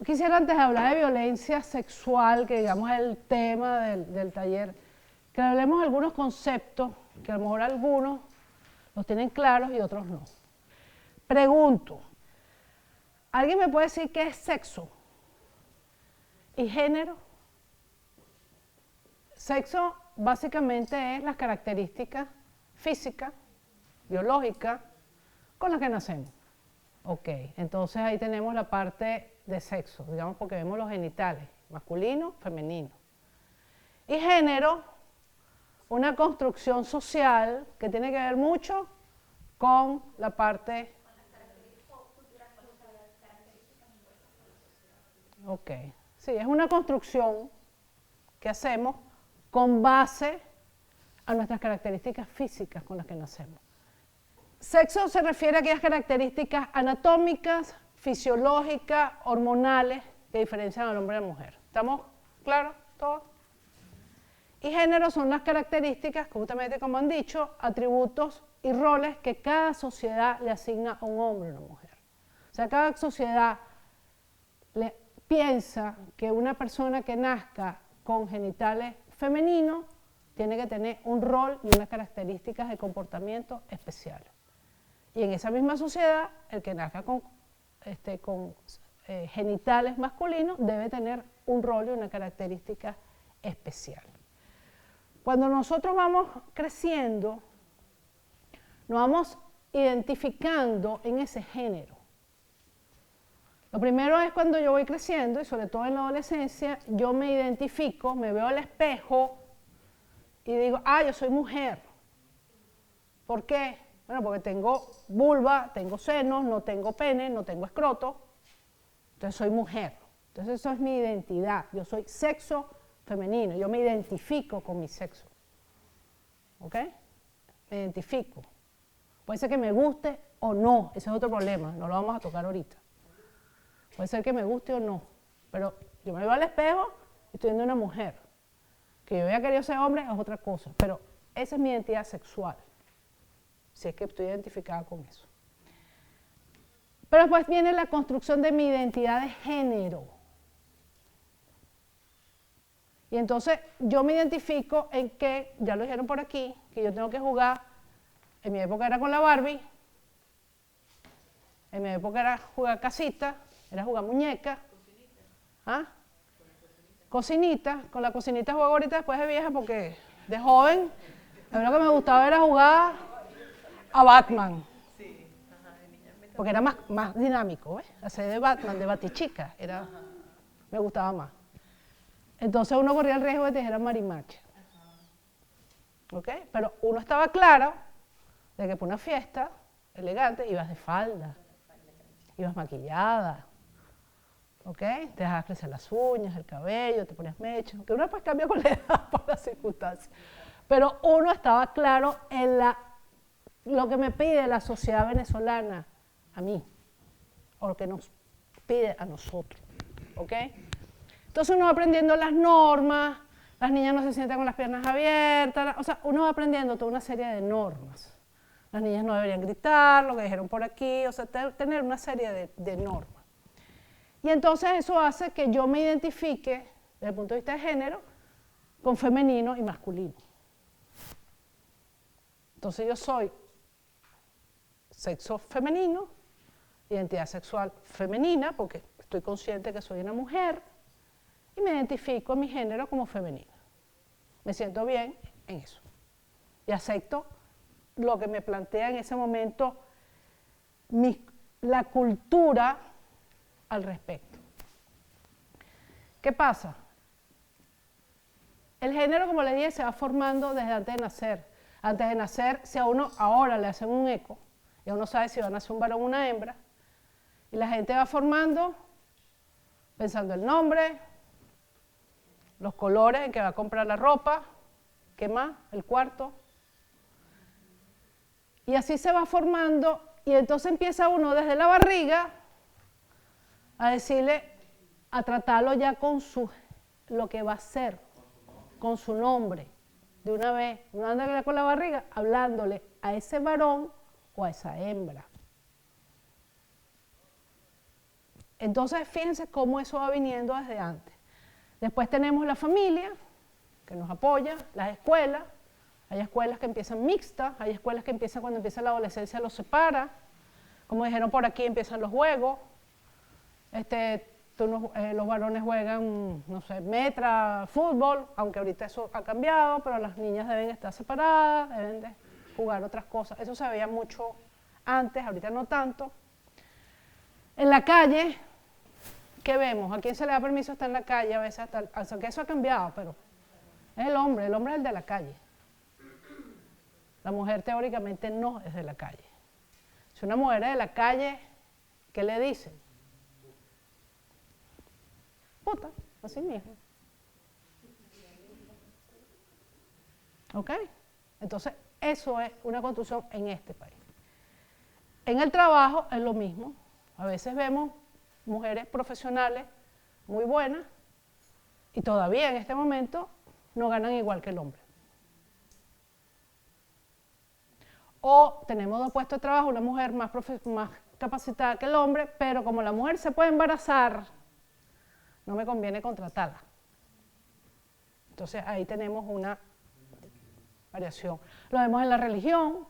quisiera antes de hablar de violencia sexual, que digamos es el tema del taller, que hablemos de algunos conceptos que a lo mejor algunos los tienen claros y otros no. Pregunto, ¿alguien me puede decir qué es sexo y género? Sexo básicamente es las características físicas, biológicas, con las que nacemos. Ok, entonces ahí tenemos la parte de sexo, digamos porque vemos los genitales, masculino, femenino. Y género, una construcción social que tiene que ver mucho con la parte... Ok, sí, es una construcción que hacemos con base a nuestras características físicas con las que nacemos. Sexo se refiere a aquellas características anatómicas, fisiológicas, hormonales que diferencian al hombre y a la mujer. ¿Estamos claros todos? Y género son las características, justamente como han dicho, atributos y roles que cada sociedad le asigna a un hombre y a una mujer. O sea, cada sociedad piensa que una persona que nazca con genitales femeninos tiene que tener un rol y unas características de comportamiento especiales. Y en esa misma sociedad, el que nazca con genitales masculinos debe tener un rol y una característica especial. Cuando nosotros vamos creciendo, nos vamos identificando en ese género. Lo primero es cuando yo voy creciendo, y sobre todo en la adolescencia, yo me identifico, me veo al espejo y digo, yo soy mujer. ¿Por qué? Bueno, porque tengo vulva, tengo senos, no tengo pene, no tengo escroto, entonces soy mujer. Entonces eso es mi identidad, yo soy sexo femenino, yo me identifico con mi sexo. ¿Ok? Me identifico. Puede ser que me guste o no, ese es otro problema, no lo vamos a tocar ahorita. Puede ser que me guste o no, pero yo me veo al espejo y estoy viendo una mujer. Que yo haya querido ser hombre es otra cosa, pero esa es mi identidad sexual, si es que estoy identificada con eso. Pero después viene la construcción de mi identidad de género. Y entonces yo me identifico en que, ya lo dijeron por aquí, que yo tengo que jugar, en mi época era con la Barbie, en mi época era jugar casita, era jugar muñeca. ¿Ah? Cocinita, con la cocinita juego ahorita después de vieja porque de joven, a mí lo que me gustaba era jugar a Batman. Porque era más dinámico, ¿ves? Hacer de Batman, de Batichica, me gustaba más. Entonces uno corría el riesgo de que te dijeran marimacha. ¿Ok? Pero uno estaba claro de que por una fiesta elegante ibas de falda, ibas maquillada. ¿Ok? Te dejabas crecer las uñas, el cabello, te ponías mecha, que uno después cambia con la edad por las circunstancias. Pero uno estaba claro en lo que me pide la sociedad venezolana a mí, o lo que nos pide a nosotros. ¿Ok? Entonces uno va aprendiendo las normas, las niñas no se sientan con las piernas abiertas, o sea, uno va aprendiendo toda una serie de normas. Las niñas no deberían gritar, lo que dijeron por aquí, o sea, tener una serie de normas. Y entonces eso hace que yo me identifique, desde el punto de vista de género, con femenino y masculino. Entonces yo soy sexo femenino, identidad sexual femenina, porque estoy consciente que soy una mujer, y me identifico en mi género como femenina. Me siento bien en eso. Y acepto lo que me plantea en ese momento la cultura al respecto. ¿Qué pasa? El género, como les dije, se va formando desde antes de nacer. Antes de nacer, si a uno ahora le hacen un eco, y uno sabe si va a nacer un varón o una hembra, y la gente va formando, pensando el nombre, los colores en que va a comprar la ropa, ¿qué más? El cuarto. Y así se va formando, y entonces empieza uno desde la barriga a decirle, a tratarlo ya con lo que va a ser, con su nombre, de una vez. Uno anda con la barriga hablándole a ese varón o a esa hembra. Entonces, fíjense cómo eso va viniendo desde antes. Después tenemos la familia, que nos apoya, las escuelas. Hay escuelas que empiezan mixtas, hay escuelas que empiezan cuando empieza la adolescencia, los separa. Como dijeron por aquí, empiezan los juegos. Los varones juegan, no sé, metra, fútbol, aunque ahorita eso ha cambiado, pero las niñas deben estar separadas, deben de jugar otras cosas. Eso se veía mucho antes, ahorita no tanto. En la calle, ¿qué vemos? ¿A quién se le da permiso estar en la calle? A veces hasta que eso ha cambiado, pero es el hombre es el de la calle. La mujer teóricamente no es de la calle. Si una mujer es de la calle, ¿qué le dicen? Puta, así mismo. ¿Ok? Entonces, eso es una construcción en este país. En el trabajo es lo mismo. A veces vemos mujeres profesionales muy buenas y todavía en este momento no ganan igual que el hombre. O tenemos dos puestos de trabajo, una mujer más capacitada que el hombre, pero como la mujer se puede embarazar, no me conviene contratarla. Entonces ahí tenemos una variación. Lo vemos en la religión,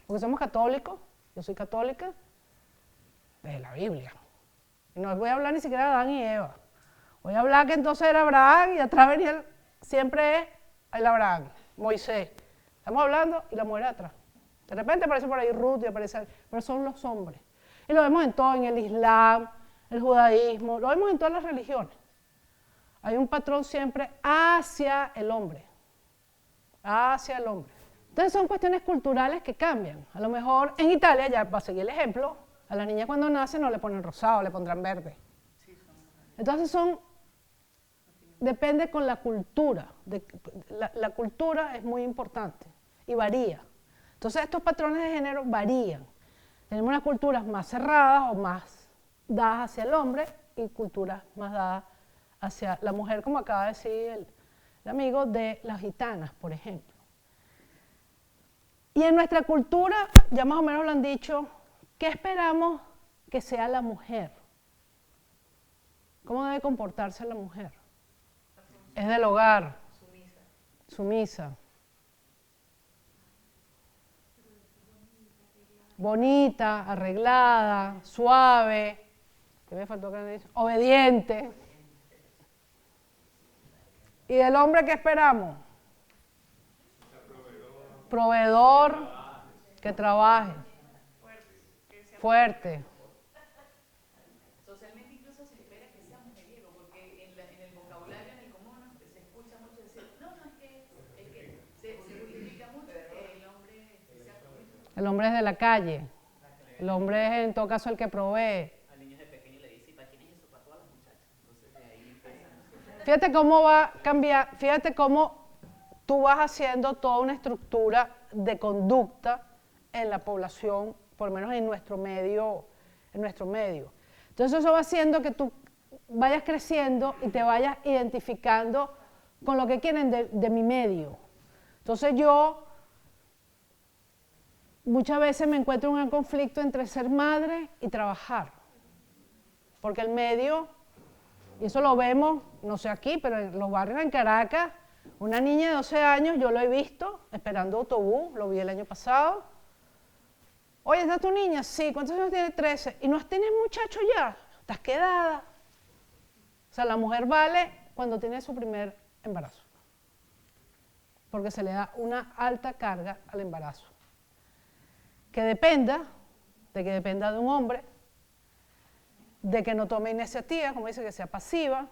porque somos católicos, yo soy católica, desde la Biblia. Y no voy a hablar ni siquiera de Adán y Eva. Voy a hablar que entonces era Abraham y atrás venía, siempre es el Abraham, Moisés. Estamos hablando y la mujer atrás. De repente aparece por ahí Ruth y aparece, pero son los hombres. Y lo vemos en todo, en el Islam, el judaísmo, lo vemos en todas las religiones. Hay un patrón siempre hacia el hombre. Hacia el hombre. Entonces son cuestiones culturales que cambian. A lo mejor en Italia, ya para seguir el ejemplo, a las niñas cuando nacen no le ponen rosado, le pondrán verde. Entonces depende con la cultura. La cultura es muy importante y varía. Entonces estos patrones de género varían. Tenemos unas culturas más cerradas o más dadas hacia el hombre y culturas más dadas hacia la mujer, como acaba de decir el amigo, de las gitanas, por ejemplo. Y en nuestra cultura, ya más o menos lo han dicho, ¿qué esperamos que sea la mujer? ¿Cómo debe comportarse la mujer? Es del hogar. Sumisa. Bonita, arreglada, suave. ¿Qué me faltó que me dice? Obediente. ¿Y del hombre qué esperamos? Proveedor, que trabaje. Fuerte. Socialmente incluso se espera que sea mujeriego, porque en el vocabulario, en el común, se escucha mucho decir, no, es que se justifica mucho que el hombre sea proveedor. El hombre es de la calle. El hombre es en todo caso el que provee. Al niño de pequeño le dice, ¿y para quién es eso? Para todas las muchachas. Entonces de ahí empiezan. Fíjate cómo va a cambiar, fíjate cómo tú vas haciendo toda una estructura de conducta en la población, por lo menos en nuestro medio. Entonces eso va haciendo que tú vayas creciendo y te vayas identificando con lo que quieren de mi medio. Entonces yo muchas veces me encuentro en un conflicto entre ser madre y trabajar, porque el medio, y eso lo vemos, no sé aquí, pero en los barrios en Caracas, una niña de 12 años, yo lo he visto esperando autobús, lo vi el año pasado. Oye, ¿está tu niña? Sí. ¿Cuántos años tiene? 13. ¿Y no tienes muchacho ya? ¿Estás quedada? O sea, la mujer vale cuando tiene su primer embarazo, porque se le da una alta carga al embarazo. Que dependa de un hombre, de que no tome iniciativa, como dice, que sea pasiva,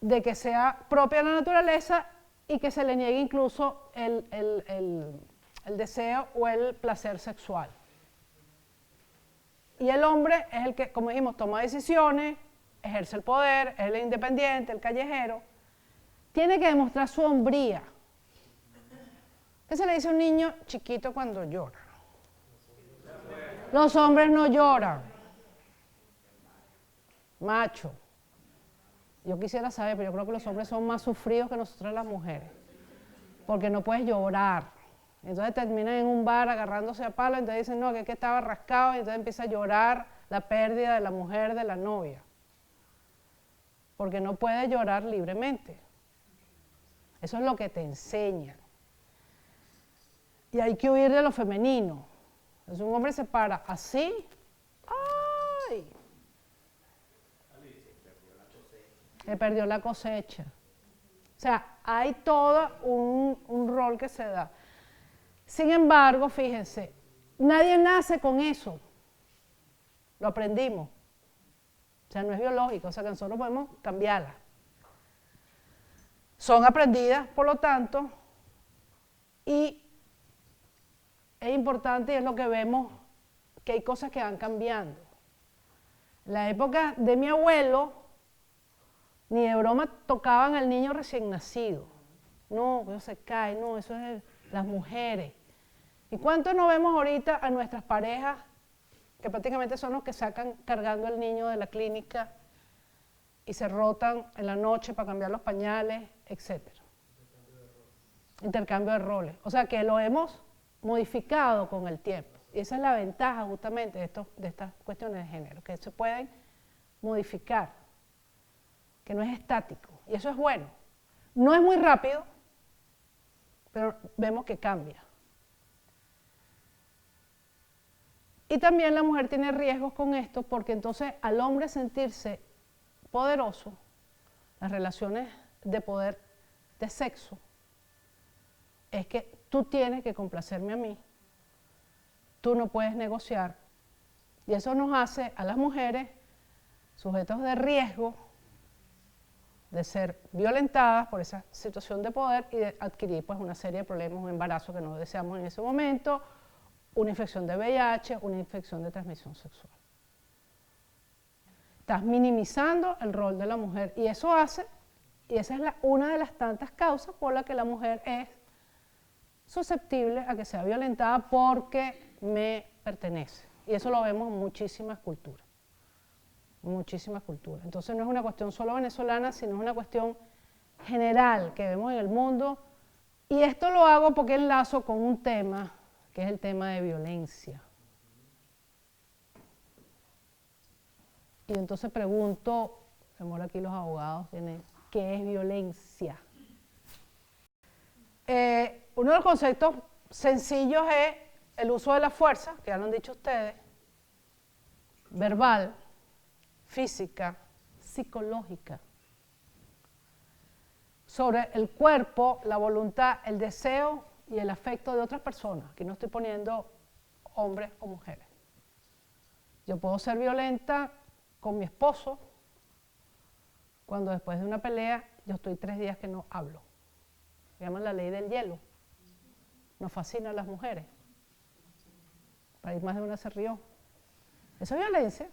de que sea propia de la naturaleza y que se le niegue incluso el deseo o el placer sexual. Y el hombre es el que, como dijimos, toma decisiones, ejerce el poder, es el independiente, el callejero. Tiene que demostrar su hombría. ¿Qué se le dice a un niño chiquito cuando llora? Los hombres no lloran. Macho. Yo quisiera saber, pero yo creo que los hombres son más sufridos que nosotras las mujeres. Porque no puedes llorar. Entonces terminan en un bar agarrándose a palo, entonces dicen, no, que estaba rascado, y entonces empieza a llorar la pérdida de la mujer, de la novia. Porque no puede llorar libremente. Eso es lo que te enseñan. Y hay que huir de lo femenino. Entonces un hombre se para así, ¡ay! Se perdió la cosecha. O sea, hay todo un rol que se da. Sin embargo, fíjense, nadie nace con eso. Lo aprendimos. O sea, no es biológico, o sea que nosotros podemos cambiarla. Son aprendidas, por lo tanto, y es importante y es lo que vemos, que hay cosas que van cambiando. En la época de mi abuelo, ni de broma tocaban al niño recién nacido. No, eso se cae, no, eso es las mujeres. ¿Y cuánto no vemos ahorita a nuestras parejas, que prácticamente son los que sacan cargando al niño de la clínica y se rotan en la noche para cambiar los pañales, etcétera? Intercambio de roles. O sea que lo hemos modificado con el tiempo. Y esa es la ventaja justamente de estas cuestiones de género, que se pueden modificar, que no es estático. Y eso es bueno. No es muy rápido, pero vemos que cambia. Y también la mujer tiene riesgos con esto, porque entonces al hombre sentirse poderoso, las relaciones de poder de sexo, es que tú tienes que complacerme a mí, tú no puedes negociar, y eso nos hace a las mujeres sujetos de riesgo de ser violentadas por esa situación de poder y de adquirir pues una serie de problemas, un embarazo que no deseamos en ese momento, una infección de VIH, una infección de transmisión sexual. Estás minimizando el rol de la mujer y eso hace, y esa es una de las tantas causas por las que la mujer es susceptible a que sea violentada porque me pertenece. Y eso lo vemos en muchísimas culturas. Muchísimas culturas. Entonces no es una cuestión solo venezolana, sino es una cuestión general que vemos en el mundo. Y esto lo hago porque enlazo con un tema, que es el tema de violencia. Y entonces pregunto, amor, aquí los abogados tienen, ¿qué es violencia? Uno de los conceptos sencillos es el uso de la fuerza, que ya lo han dicho ustedes, verbal, física, psicológica, sobre el cuerpo, la voluntad, el deseo y el afecto de otras personas. Aquí no estoy poniendo hombres o mujeres. Yo puedo ser violenta con mi esposo cuando después de una pelea yo estoy 3 días que no hablo. Se llama la ley del hielo. Nos fascina a las mujeres. Para ir más de una se rió. Eso es violencia.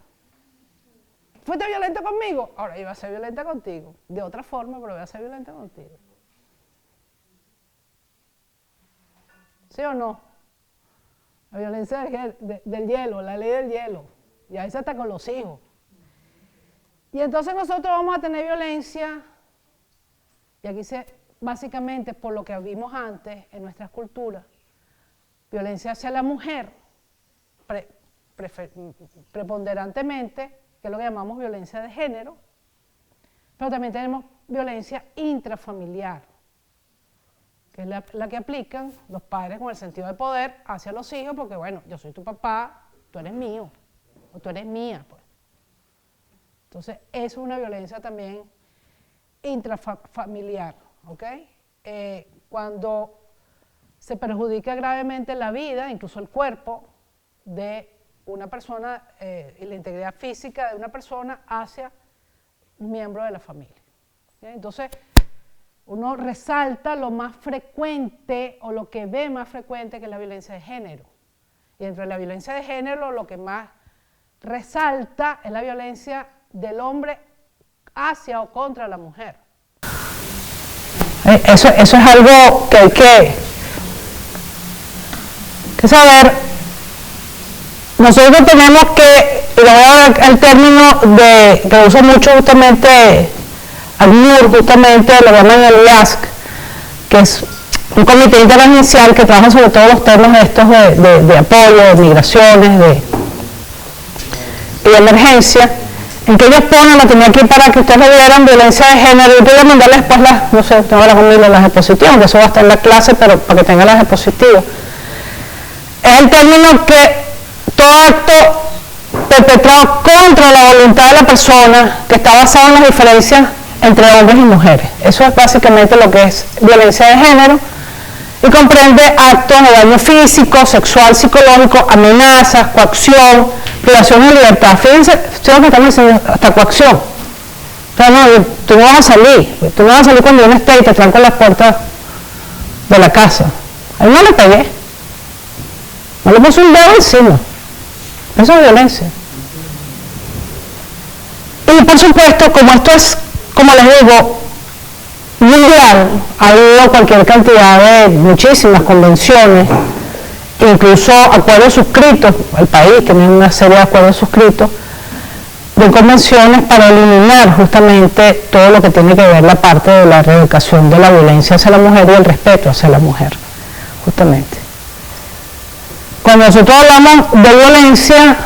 ¿Fuiste violenta conmigo? Ahora iba a ser violenta contigo. De otra forma, pero voy a ser violenta contigo. ¿Sí o no? La violencia del hielo, la ley del hielo. Y ahí se está con los hijos. Y entonces nosotros vamos a tener violencia, y aquí básicamente por lo que vimos antes en nuestras culturas, violencia hacia la mujer, preponderantemente, que es lo que llamamos violencia de género, pero también tenemos violencia intrafamiliar, que es la que aplican los padres con el sentido de poder hacia los hijos, porque bueno, yo soy tu papá, tú eres mío, o tú eres mía, pues. Entonces, eso es una violencia también intrafamiliar, ¿ok? Cuando se perjudica gravemente la vida, incluso el cuerpo, de una persona y la integridad física de una persona hacia un miembro de la familia. ¿Okay? Entonces, uno resalta lo más frecuente o lo que ve más frecuente que es la violencia de género. Y entre la violencia de género lo que más resalta es la violencia del hombre hacia o contra la mujer. Eso es algo que hay que saber. Nosotros tenemos que, y le voy a dar el término que uso mucho justamente, al MUR justamente, lo llaman el LASC, que es un comité interagencial que trabaja sobre todos los temas estos de apoyo, de migraciones y de emergencia, en que ellos ponen, la tenía aquí para que ustedes lo vieran, violencia de género, y voy a mandarles después no sé, tengo las diapositivas, que eso va a estar en la clase, pero para que tengan las diapositivas. Es el término que todo acto perpetrado contra la voluntad de la persona, que está basado en las diferencias entre hombres y mujeres. Eso es básicamente lo que es violencia de género, y comprende actos de daño físico, sexual, psicológico, amenazas, coacción, privación de libertad. Fíjense, ustedes me están diciendo hasta coacción. O sea, no, tú no vas a salir cuando vienes y te trancan las puertas de la casa. Ahí no le pegué, no le puse un dedo encima. Eso es violencia. Y por supuesto, como esto es, como les digo, mundial, ha habido cualquier cantidad de muchísimas convenciones, incluso acuerdos suscritos, el país tiene una serie de acuerdos suscritos, de convenciones para eliminar justamente todo lo que tiene que ver la parte de la erradicación de la violencia hacia la mujer y el respeto hacia la mujer, justamente. Cuando nosotros hablamos de violencia,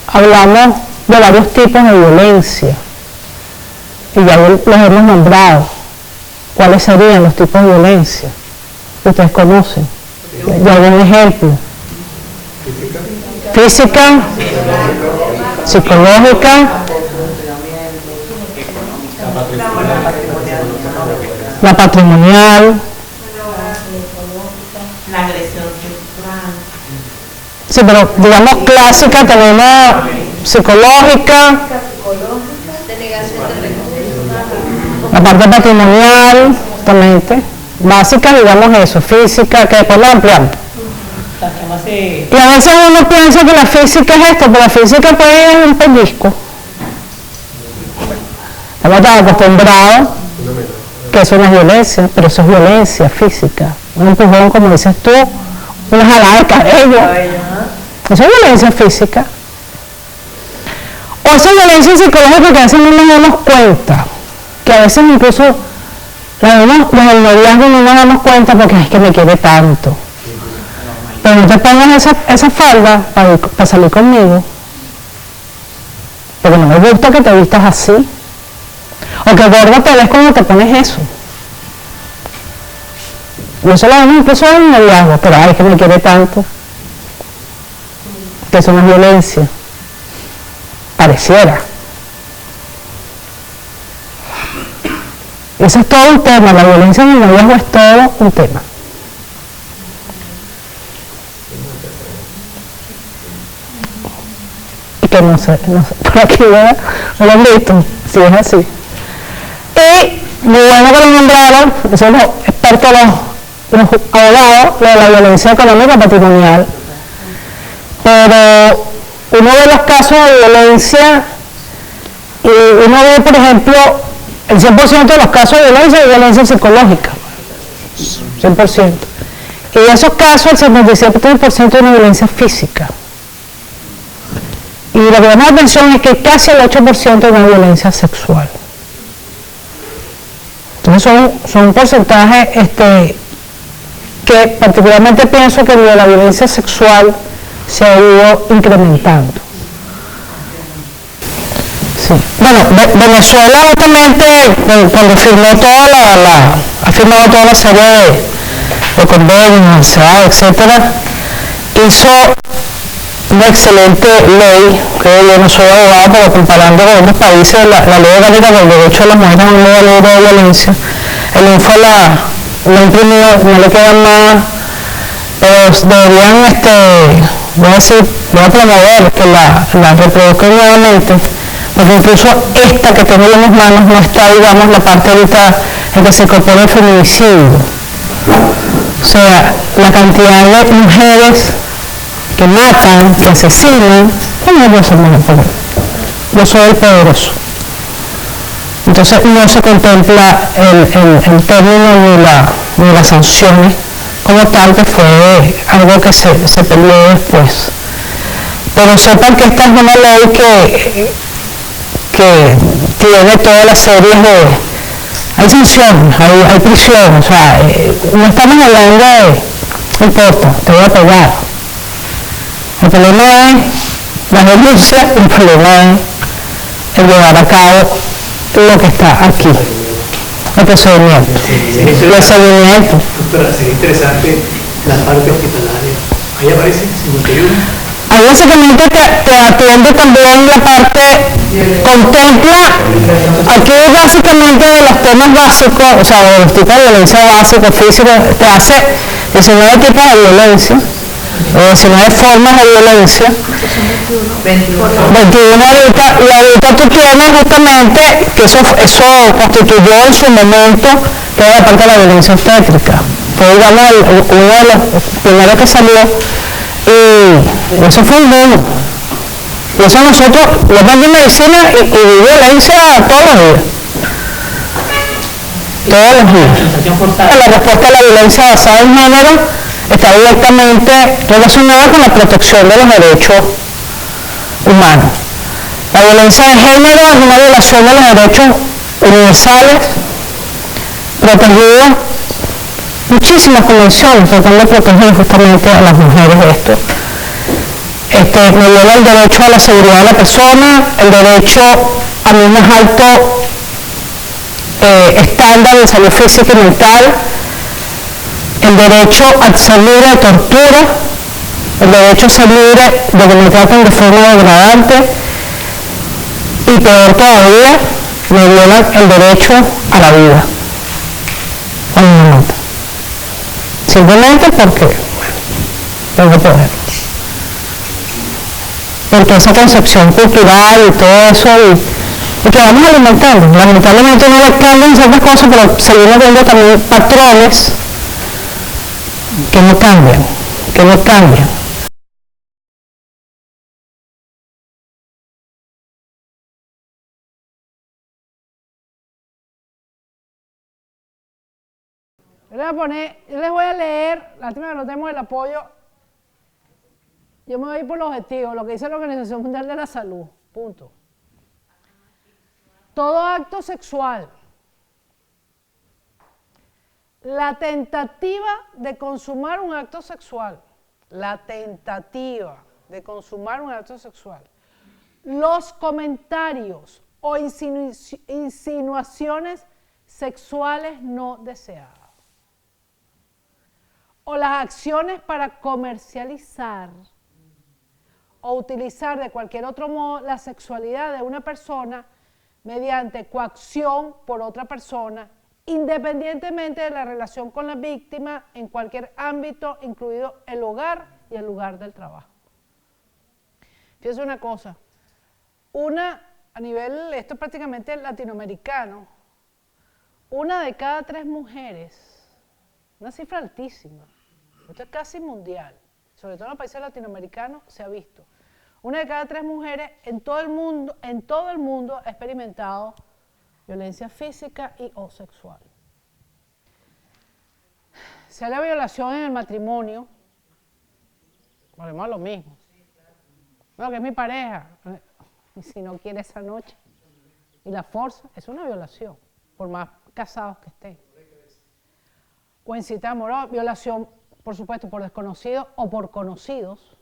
hablamos de varios tipos de violencia, y ya los hemos nombrado. ¿Cuáles serían los tipos de violencia que ustedes conocen? ¿De algún ejemplo? Física, psicológica, la patrimonial, la agresión sexual. sí, pero digamos clásica, tenemos psicológica, la parte patrimonial, justamente, básica, digamos eso, física, que después la ampliamos. Y a veces uno piensa que la física es esto, pero la física puede ir un pellizco. Estamos tan acostumbrados que eso no es violencia, pero eso es violencia física. Un empujón, como dices tú, una jalada de cabello. Eso es violencia física. O esa violencia psicológica que a veces no nos damos cuenta, que a veces incluso desde el noviazgo no nos damos cuenta porque es que me quiere tanto. Pero no te pongas esa falda para salir conmigo, porque no me gusta que te vistas así, o que gorda te ves cuando te pones eso. No se lo vemos incluso en el noviazgo, pero ay, es que me quiere tanto, que eso no es violencia, pareciera. Eso es todo un tema, la violencia en el noviazgo es todo un tema. Y que no sé, por aquí no lo han visto, si es así. Y muy bueno que lo nombraron, son los expertos, los abogados, de la violencia económica patrimonial. Pero uno de los casos de violencia, y uno ve, por ejemplo, el 100% de los casos de violencia es violencia psicológica, 100%. Y de esos casos, el 77% es una violencia física. Y lo que llama la atención es que casi el 8% es una violencia sexual. Entonces son porcentajes que particularmente pienso que la violencia sexual se ha ido incrementando. Sí. Bueno, Venezuela justamente cuando firmó ha firmado toda la serie de convenios, etcétera, hizo una excelente ley, que yo no soy abogado, pero comparando con otros países, la ley orgánica del derecho de las mujeres a una nueva ley de violencia. El INFO la imprimió, no le quedan más, pero deberían, voy a promover que la reproduzcan nuevamente, porque incluso esta que tengo en mis manos no está, digamos, la parte ahorita en que se incorpora el feminicidio. O sea, la cantidad de mujeres que matan, que asesinan, no yo soy mujer, yo soy el poderoso. Entonces no se contempla el término ni las sanciones como tal, que fue algo que se peleó después. Pero sepan que esta es una ley que tiene todas las series de hay sanciones, hay prisión, o sea, no estamos hablando de, no importa, te voy a pegar. El problema es la denuncia, el problema es el llevar a cabo lo que está aquí, el procedimiento, el seguimiento. Doctora, sería interesante la parte hospitalaria. Ahí aparece 51. Ahí básicamente te atiende también la parte, contempla, aquí básicamente de los temas básicos, o sea, de los tipos de violencia básica, física, te hace 19 tipos de violencia, 19 formas de violencia, 21 ahorita, y ahorita tú tienes justamente que eso constituyó en su momento toda la parte de la violencia obstétrica. Fue, digamos, uno de los primeros que salió. Y eso fue un boom. Y eso nosotros, los más de medicina y violencia todos los días. Todos los días. La respuesta a la violencia basada en género está directamente relacionada con la protección de los derechos humanos. La violencia de género es una violación de los derechos universales protegidos. Muchísimas convenciones tratando de proteger justamente a las mujeres de esto. Me viola el derecho a la seguridad de la persona, el derecho a un más alto estándar de salud física y mental, el derecho a ser libre de tortura, el derecho a ser libre de que me traten de forma degradante y peor todavía, me violan el derecho a la vida. Simplemente porque tengo poder. Porque esa concepción cultural y todo eso, y que vamos alimentando. Lamentablemente no le cambian ciertas cosas, pero seguimos viendo también patrones que no cambian, que no cambian. Les voy a leer, lástima que no tenemos el apoyo, yo me voy por los objetivos, lo que dice la Organización Mundial de la Salud, punto. Todo acto sexual, la tentativa de consumar un acto sexual, los comentarios o insinuaciones sexuales no deseadas, o las acciones para comercializar o utilizar de cualquier otro modo la sexualidad de una persona mediante coacción por otra persona, independientemente de la relación con la víctima en cualquier ámbito, incluido el hogar y el lugar del trabajo. Fíjense una cosa, a nivel, esto es prácticamente latinoamericano, 1 de cada 3 mujeres, una cifra altísima, esto es casi mundial, sobre todo en los países latinoamericanos se ha visto. 1 de cada 3 mujeres en todo el mundo ha experimentado violencia física y o sexual. Si hay la violación en el matrimonio, volvemos a lo mismo. No, que es mi pareja, y si no quiere esa noche, y la fuerza, es una violación, por más casados que estén. O en cita amorosa, violación, por supuesto, por desconocidos o por conocidos.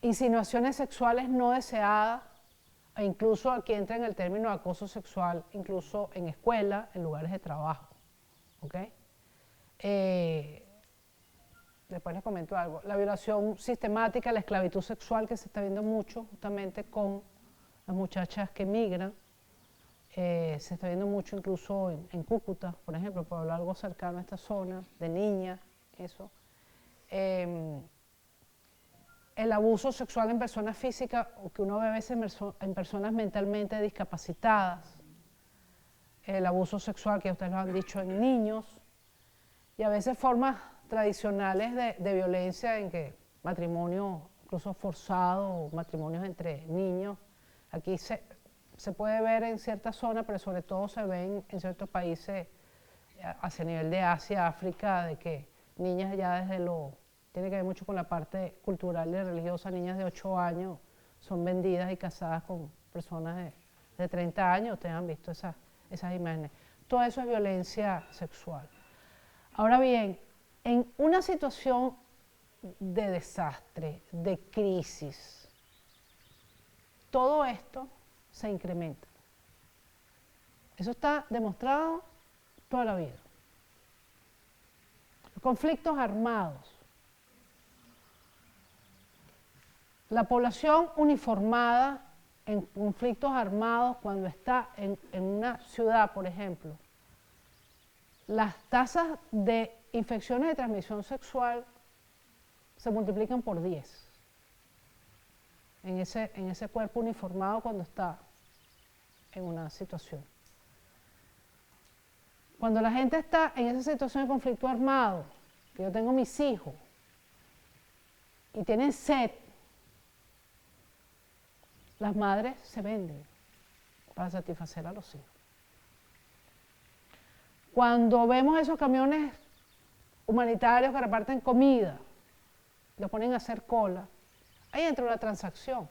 Insinuaciones sexuales no deseadas, e incluso aquí entra en el término de acoso sexual, incluso en escuela, en lugares de trabajo. ¿Okay? Después les comento algo. La violación sistemática, la esclavitud sexual que se está viendo mucho justamente con las muchachas que migran, se está viendo mucho incluso en Cúcuta, por ejemplo, por hablar algo cercano a esta zona, de niñas, eso. El abuso sexual en personas físicas, o que uno ve a veces en personas mentalmente discapacitadas, el abuso sexual, que ustedes lo han dicho, en niños, y a veces formas tradicionales de violencia en que matrimonio incluso forzado, matrimonios entre niños, aquí se puede ver en ciertas zonas, pero sobre todo se ven en ciertos países hacia nivel de Asia, África, de que niñas ya tiene que ver mucho con la parte cultural y religiosa, niñas de 8 años son vendidas y casadas con personas de 30 años, ustedes han visto esas imágenes. todo eso es violencia sexual. Ahora bien, en una situación de desastre, de crisis, todo esto se incrementa. Eso está demostrado toda la vida. Conflictos armados. La población uniformada en conflictos armados, cuando está en una ciudad, por ejemplo, las tasas de infecciones de transmisión sexual se multiplican por 10 en ese cuerpo uniformado cuando está en una situación. Cuando la gente está en esa situación de conflicto armado, que yo tengo mis hijos y tienen sed, las madres se venden para satisfacer a los hijos. Cuando vemos esos camiones humanitarios que reparten comida, los ponen a hacer cola, ahí entra una transacción.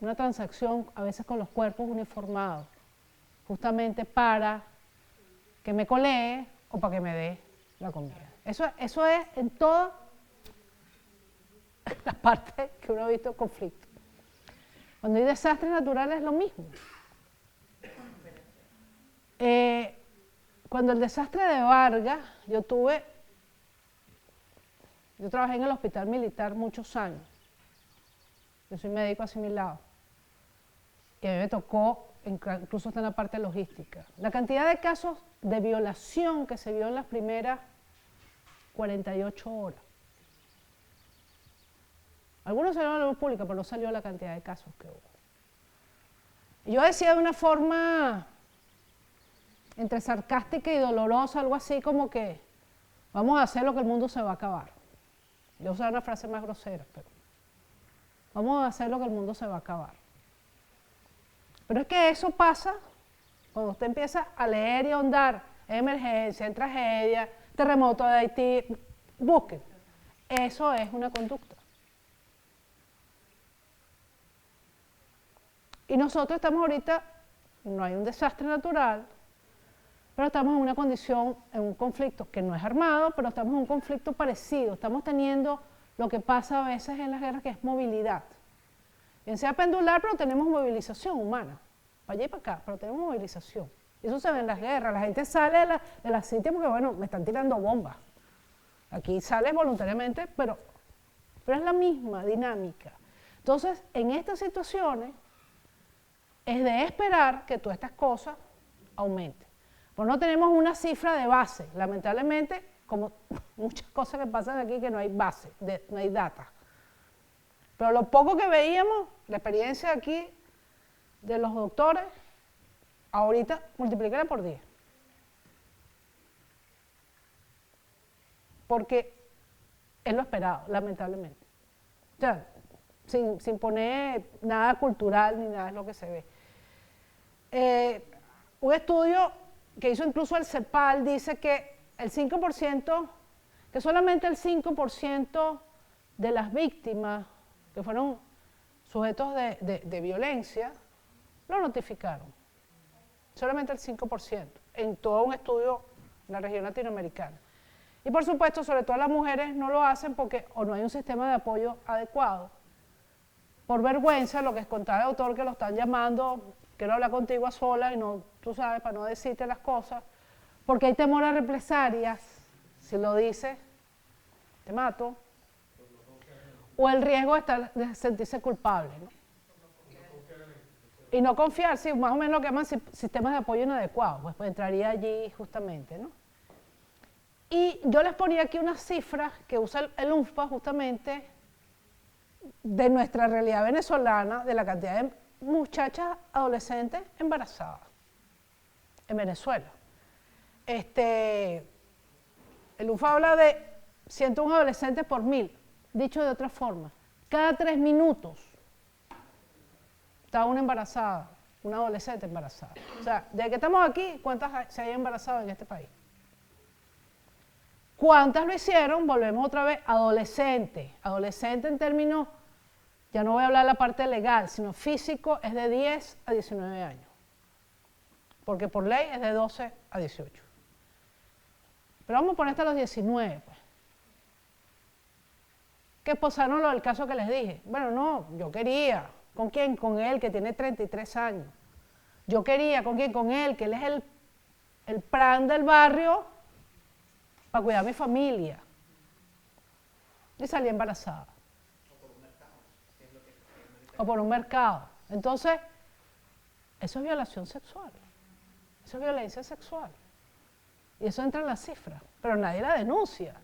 Una transacción a veces con los cuerpos uniformados, justamente para que me colee o para que me dé la comida. Eso es en todas las partes que uno ha visto conflicto. Cuando hay desastres naturales es lo mismo. Cuando el desastre de Vargas, yo trabajé en el hospital militar muchos años. Yo soy médico asimilado. Y a mí me tocó, incluso está en la parte logística. La cantidad de casos de violación que se vio en las primeras 48 horas. Algunos salieron a la luz pública, pero no salió la cantidad de casos que hubo. Y yo decía de una forma entre sarcástica y dolorosa, algo así como que vamos a hacer lo que el mundo se va a acabar. Yo usaba una frase más grosera, pero vamos a hacer lo que el mundo se va a acabar. Pero es que eso pasa cuando usted empieza a leer y a ahondar en emergencia, en tragedia, terremoto de Haití, busquen. Eso es una conducta. Y nosotros estamos ahorita, no hay un desastre natural, pero estamos en una condición, en un conflicto que no es armado, pero estamos en un conflicto parecido. Estamos teniendo lo que pasa a veces en las guerras, que es movilidad. Bien sea pendular, pero tenemos movilización humana. Para allá y para acá, pero tenemos movilización. Y eso se ve en las guerras. La gente sale de las sitios porque, bueno, me están tirando bombas. Aquí sale voluntariamente, pero es la misma dinámica. Entonces, en estas situaciones, es de esperar que todas estas cosas aumenten. Pues no tenemos una cifra de base. Lamentablemente, como muchas cosas que pasan aquí, que no hay base, no hay data. Pero lo poco que veíamos, la experiencia aquí de los doctores, ahorita multiplícala por 10. Porque es lo esperado, lamentablemente. O sea, sin poner nada cultural ni nada, es lo que se ve. Un estudio que hizo incluso el CEPAL dice que el 5%, que solamente el 5% de las víctimas que fueron sujetos de violencia, lo notificaron. Solamente el 5%, en todo un estudio en la región latinoamericana. Y por supuesto, sobre todo las mujeres no lo hacen porque o no hay un sistema de apoyo adecuado. Por vergüenza, lo que contaba el autor, que lo están llamando, quiero hablar contigo a solas y no, tú sabes, para no decirte las cosas, porque hay temor a represalias, si lo dices, te mato, o el riesgo de sentirse culpable, ¿no? Y no confiar, sí, más o menos lo que llaman sistemas de apoyo inadecuados, pues entraría allí justamente, ¿no? Y yo les ponía aquí unas cifras que usa el UNFPA justamente de nuestra realidad venezolana, de la cantidad de muchachas adolescentes embarazadas en Venezuela. El UNFPA habla de 101 adolescentes por 1000, dicho de otra forma, cada 3 minutos está una embarazada, una adolescente embarazada. O sea, desde que estamos aquí, ¿cuántas se hayan embarazado en este país? ¿Cuántas lo hicieron? Volvemos otra vez, adolescente. Adolescente en términos, ya no voy a hablar de la parte legal, sino físico, es de 10 a 19 años. porque por ley es de 12 a 18. Pero vamos a poner hasta los 19, pues. Que esposaron lo del caso que les dije. Bueno, no, yo quería. ¿Con quién? Con él, que tiene 33 años. Yo quería, ¿con quién? Con él, que él es el plan del barrio para cuidar a mi familia. Y salí embarazada. O por un mercado. Entonces, eso es violación sexual. Eso es violencia sexual. Y eso entra en las cifras, pero nadie la denuncia.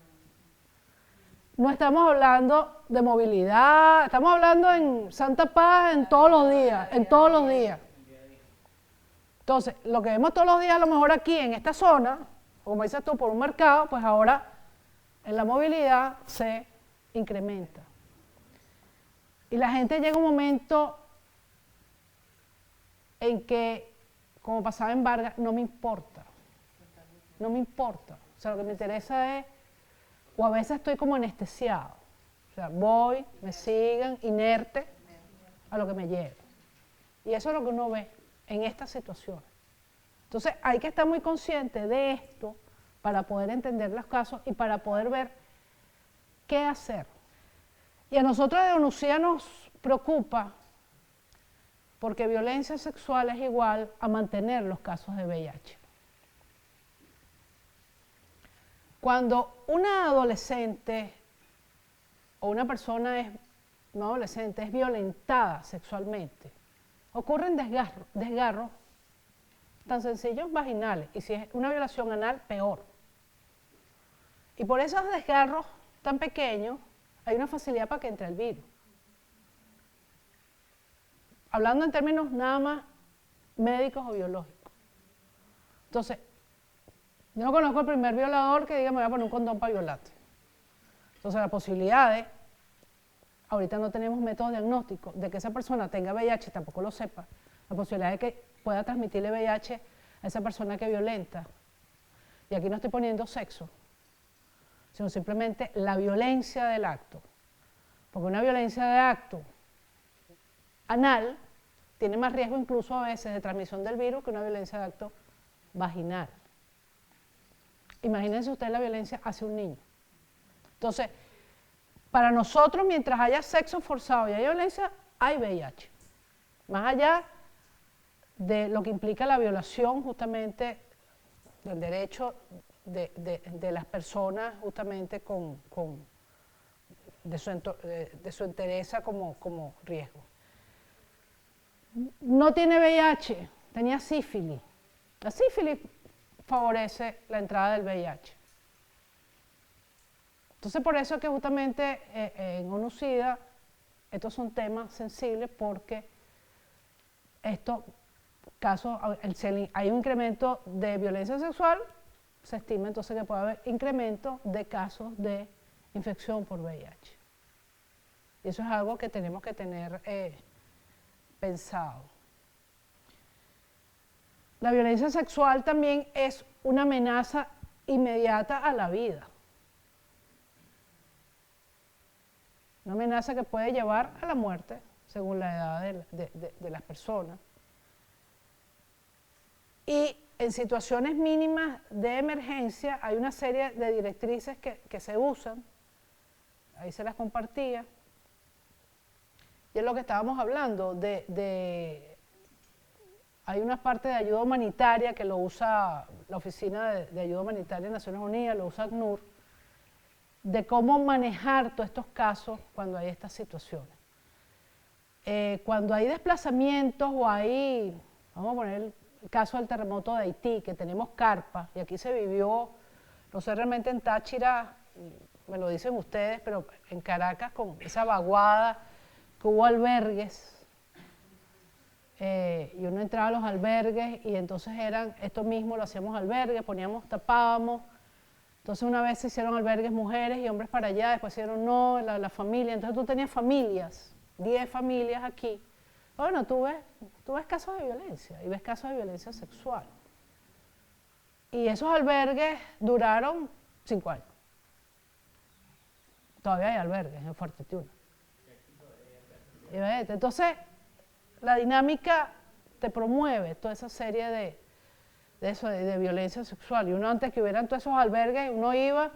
No estamos hablando de movilidad, estamos hablando en Santa Paz en todos los días, en todos los días. Entonces, lo que vemos todos los días a lo mejor aquí en esta zona, como dices tú, por un mercado, pues ahora en la movilidad se incrementa. Y la gente llega a un momento en que, como pasaba en Vargas, no me importa. No me importa. O sea, lo que me interesa es, o a veces estoy como anestesiado. O sea, voy, me sigan, inerte a lo que me lleve. Y eso es lo que uno ve en estas situaciones. Entonces, hay que estar muy consciente de esto para poder entender los casos y para poder ver qué hacer. Y a nosotros de ONUCIA nos preocupa porque violencia sexual es igual a mantener los casos de VIH. Cuando una adolescente o una persona no adolescente es violentada sexualmente, ocurren desgarros tan sencillos vaginales, y si es una violación anal, peor. Y por esos desgarros tan pequeños hay una facilidad para que entre el virus. Hablando en términos nada más médicos o biológicos. Entonces, yo no conozco el primer violador que diga me voy a poner un condón para violarte. Entonces, la posibilidad de, ahorita no tenemos método diagnóstico, de que esa persona tenga VIH y tampoco lo sepa, la posibilidad de que pueda transmitirle VIH a esa persona que violenta, y aquí no estoy poniendo sexo, sino simplemente la violencia del acto. Porque una violencia de acto anal tiene más riesgo incluso a veces de transmisión del virus que una violencia de acto vaginal. Imagínense ustedes la violencia hacia un niño. Entonces, para nosotros, mientras haya sexo forzado y haya violencia, hay VIH. Más allá de lo que implica la violación justamente del derecho de las personas justamente de su entereza como riesgo. No tiene VIH, tenía sífilis. La sífilis favorece la entrada del VIH. Entonces, por eso es que justamente en ONU-SIDA estos son temas sensibles porque estos casos, hay un incremento de violencia sexual, se estima entonces que puede haber incremento de casos de infección por VIH. Y eso es algo que tenemos que tener pensado. La violencia sexual también es una amenaza inmediata a la vida. Una amenaza que puede llevar a la muerte, según la edad de las personas. Y en situaciones mínimas de emergencia hay una serie de directrices que se usan, ahí se las compartía, y es lo que estábamos hablando, hay una parte de ayuda humanitaria que lo usa la Oficina de Ayuda Humanitaria de Naciones Unidas, lo usa ACNUR, de cómo manejar todos estos casos cuando hay estas situaciones. Cuando hay desplazamientos o hay, vamos a poner el caso del terremoto de Haití, que tenemos carpas, y aquí se vivió, no sé realmente en Táchira, me lo dicen ustedes, pero en Caracas con esa vaguada, que hubo albergues, y uno entraba a los albergues y entonces esto mismo lo hacíamos albergues, tapábamos. Entonces una vez se hicieron albergues mujeres y hombres para allá, después hicieron no, la familia, entonces tú tenías familias, 10 familias aquí. Bueno, tú ves casos de violencia y ves casos de violencia sexual. Y esos albergues duraron 5 años. Todavía hay albergues en Fuerte Tiuna. Entonces, la dinámica te promueve toda esa serie de eso, de violencia sexual. Y uno antes que hubieran todos esos albergues, uno iba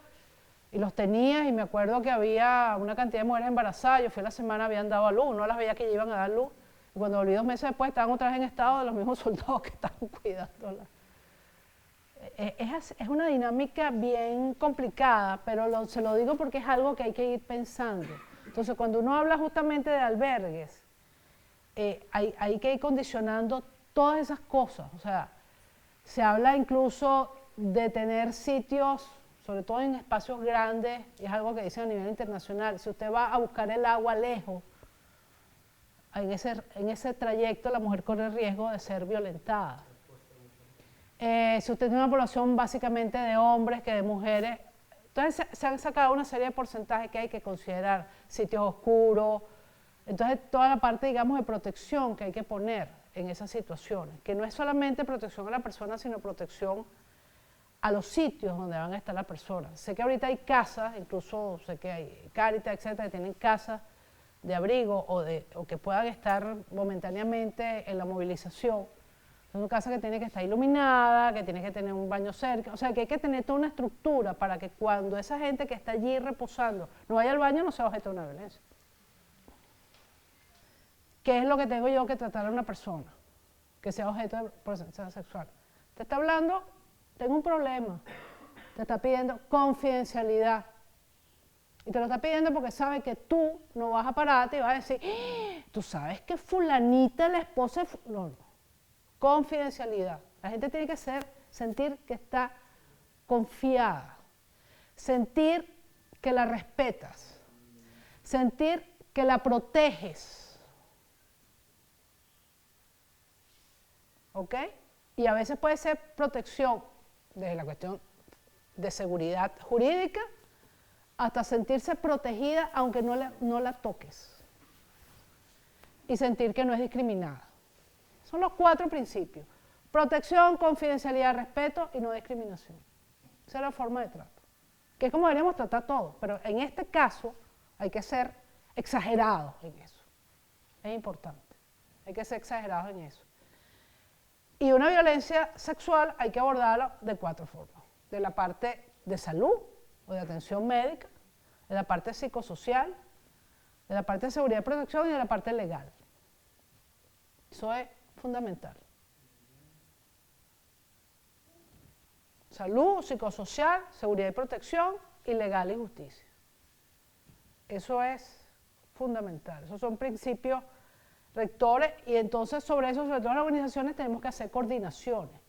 y los tenía, y me acuerdo que había una cantidad de mujeres embarazadas. Yo fui a la semana, habían dado a luz, uno las veía que ya iban a dar luz. Y cuando volví 2 meses después, estaban otra vez en estado de los mismos soldados que estaban cuidándolas. Es una dinámica bien complicada, pero se lo digo porque es algo que hay que ir pensando. Entonces, cuando uno habla justamente de albergues, hay que ir condicionando todas esas cosas. O sea, se habla incluso de tener sitios, sobre todo en espacios grandes, y es algo que dicen a nivel internacional. Si usted va a buscar el agua lejos, en ese trayecto la mujer corre riesgo de ser violentada. Si usted tiene una población básicamente de hombres que de mujeres, entonces se han sacado una serie de porcentajes que hay que considerar, sitios oscuros, entonces toda la parte, digamos, de protección que hay que poner en esas situaciones, que no es solamente protección a la persona, sino protección a los sitios donde van a estar las personas. Sé que ahorita hay casas, incluso sé que hay Cáritas, etcétera, que tienen casas de abrigo o que puedan estar momentáneamente en la movilización. Es una casa que tiene que estar iluminada, que tiene que tener un baño cerca, o sea que hay que tener toda una estructura para que cuando esa gente que está allí reposando no vaya al baño, no sea objeto de una violencia. ¿Qué es lo que tengo yo que tratar a una persona que sea objeto de violencia sexual? Te está hablando, tengo un problema, te está pidiendo confidencialidad. Y te lo está pidiendo porque sabe que tú no vas a pararte y vas a decir, tú sabes que fulanita, la esposa de no. Confidencialidad. La gente tiene que sentir que está confiada, sentir que la respetas, sentir que la proteges. ¿Ok? Y a veces puede ser protección desde la cuestión de seguridad jurídica hasta sentirse protegida aunque no la toques y sentir que no es discriminada. Son los 4 principios: protección, confidencialidad, respeto y no discriminación. Esa es la forma de trato, que es como deberíamos tratar todos, pero en este caso hay que ser exagerados en eso. Es importante, hay que ser exagerados en eso. Y una violencia sexual hay que abordarla de 4 formas: de la parte de salud o de atención médica, de la parte psicosocial, de la parte de seguridad y protección y de la parte legal. Eso es fundamental. Salud, psicosocial, seguridad y protección y legal y justicia. Eso es fundamental. Esos son principios rectores y entonces sobre eso, sobre todo en las organizaciones, tenemos que hacer coordinaciones.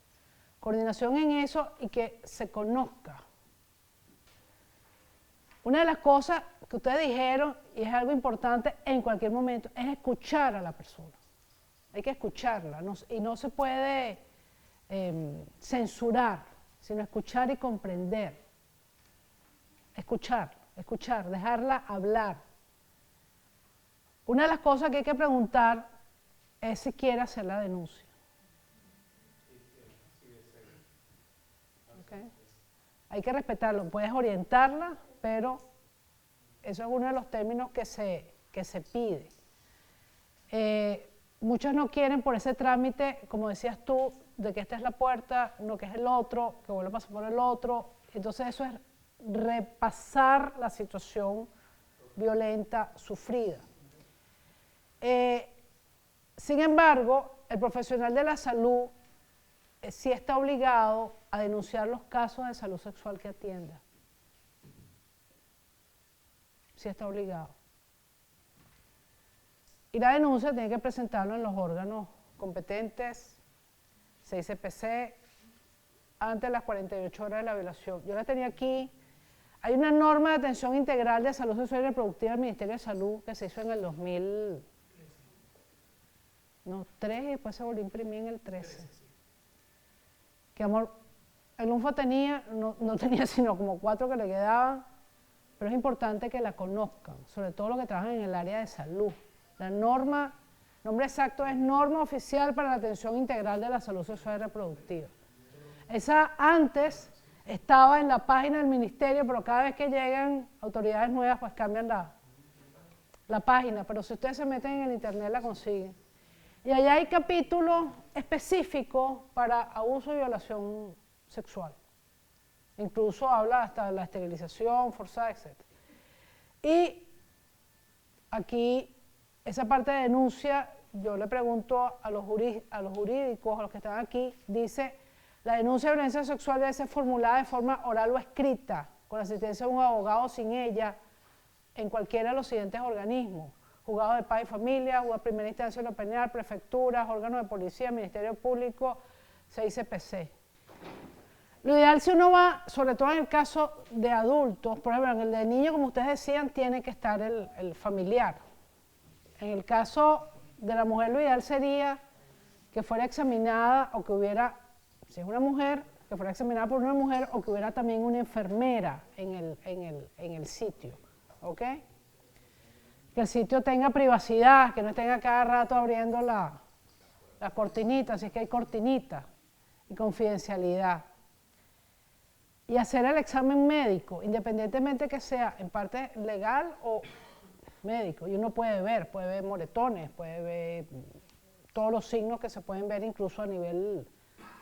Coordinación en eso y que se conozca. Una de las cosas que ustedes dijeron, y es algo importante en cualquier momento, es escuchar a la persona. Hay que escucharla y no se puede censurar, sino escuchar y comprender. Escuchar, dejarla hablar. Una de las cosas que hay que preguntar es si quiere hacer la denuncia. ¿Okay? Hay que respetarlo, puedes orientarla, pero eso es uno de los términos que se pide. Muchos no quieren por ese trámite, como decías tú, de que esta es la puerta, no que es el otro, que vuelva a pasar por el otro. Entonces eso es repasar la situación violenta sufrida. Sin embargo, el profesional de la salud sí está obligado a denunciar los casos de salud sexual que atienda. Sí está obligado. Y la denuncia tiene que presentarlo en los órganos competentes, CICPC, antes de las 48 horas de la violación. Yo la tenía aquí. Hay una norma de atención integral de salud sexual y reproductiva del Ministerio de Salud que se hizo en el 2003 y después se volvió a imprimir en el 13. Que amor, el UNFA no tenía sino como 4 que le quedaban, pero es importante que la conozcan, sobre todo los que trabajan en el área de salud. La norma, nombre exacto es Norma Oficial para la Atención Integral de la Salud Sexual y Reproductiva. Esa antes estaba en la página del ministerio, pero cada vez que llegan autoridades nuevas, pues cambian la página, pero si ustedes se meten en el internet la consiguen. Y allá hay capítulos específicos para abuso y violación sexual. Incluso habla hasta de la esterilización forzada, etc. Y aquí, esa parte de denuncia, yo le pregunto a los jurídicos, a los que están aquí, dice, la denuncia de violencia sexual debe ser formulada de forma oral o escrita, con la asistencia de un abogado o sin ella, en cualquiera de los siguientes organismos: juzgados de paz y familia, juzgados de primera instancia de lo penal, prefecturas, órganos de policía, Ministerio Público, CICPC. Lo ideal, si uno va, sobre todo en el caso de adultos, por ejemplo, en el de niños, como ustedes decían, tiene que estar el familiar. En el caso de la mujer, lo ideal sería que fuera examinada o que hubiera, si es una mujer, que fuera examinada por una mujer o que hubiera también una enfermera en el sitio, ¿ok? Que el sitio tenga privacidad, que no tenga cada rato abriendo la cortinita, así que hay cortinita, y confidencialidad. Y hacer el examen médico, independientemente que sea en parte legal o médico. Y uno puede ver moretones, puede ver todos los signos que se pueden ver incluso a nivel,